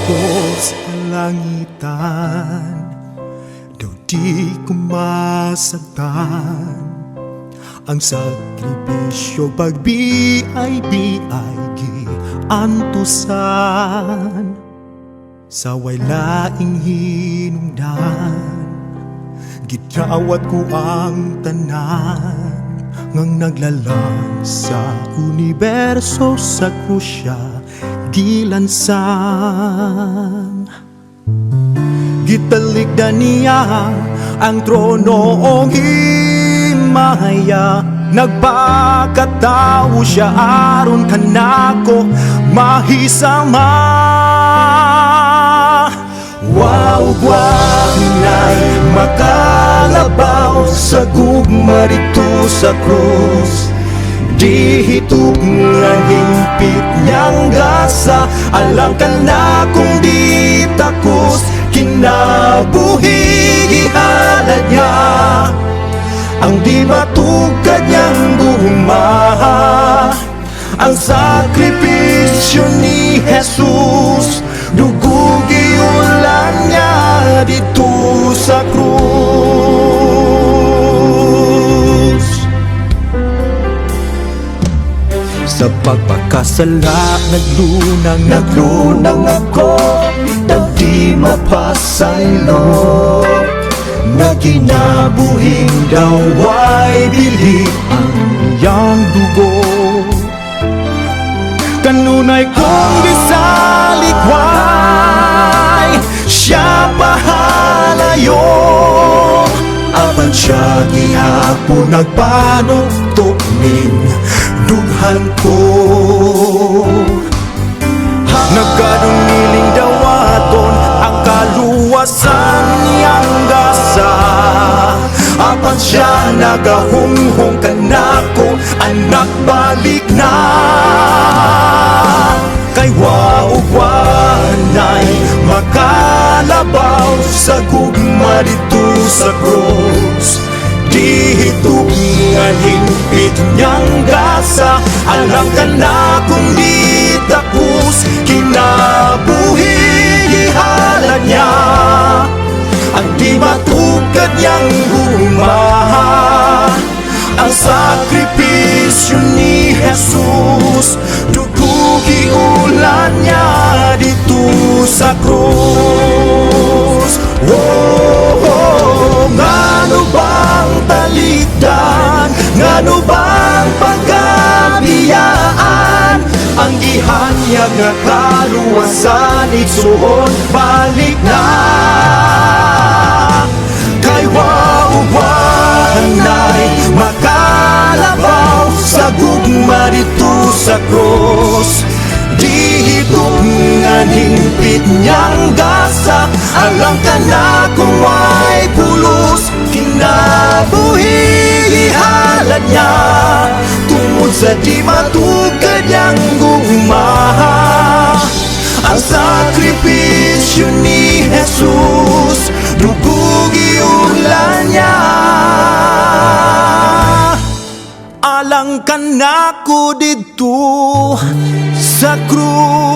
ko sa kalangitan, daw di ko masaktan. Ang sakripisyo pagbiay-biay giantusan, sa way laing hinungdan, gidawat ko ang tanan ngang naglalang sa universo sa krusya gilansang. Gitalikdan niya ang tronong himaya, nagpakatao siya aron kanako mahisama. Wow, guanay makalabaw sa gugma dito sa krus, di hituk nga hingpit niyang gasa, alang ka na kung di takos, kinabuhi gihalad niya ang di matugad niyang gumaha. Ang sakripisyo ni Jesus, dugo giulan niya dito sa krus. Sa pagpakasala naglunang ako, daw di mapasaylo, na kinabuhing daw ay bili ang iyang dugo. Kanunay kong gisalikway, siya pahalayo, apan siya gihapon nagpanuktok ning dughan ko. Nagkadungiling dawaton ang kaluwasan niyang gasa, apan siya nagahunghong kanako, anak balik na. Kay waugwanay makalabaw sa gugma dito sa krus, di hitungan hingpit niyang gasa, alam ka na kung di tapos, kinabuhi ihalad niya ang di matugad niyang gumaha. Ang sakripisyo ni Jesus, dugo giulan niya dito sa krus. Oh, ngano bang talikdan, ngano bang pagkabiyaan, ang gihanyag nga kaluwasan igsuon balik na. Kay waugwanay makalabaw sa gugma dito sa krus, di hitungan hingpit niyang gasa, alang ka na kung may pulos, kinabuhi ihalad niya tungod sa di matugad niyang gumaha. Ang sakripisyo ni Jesus, dugo giulan niya, alang ka na ko dito sa krus.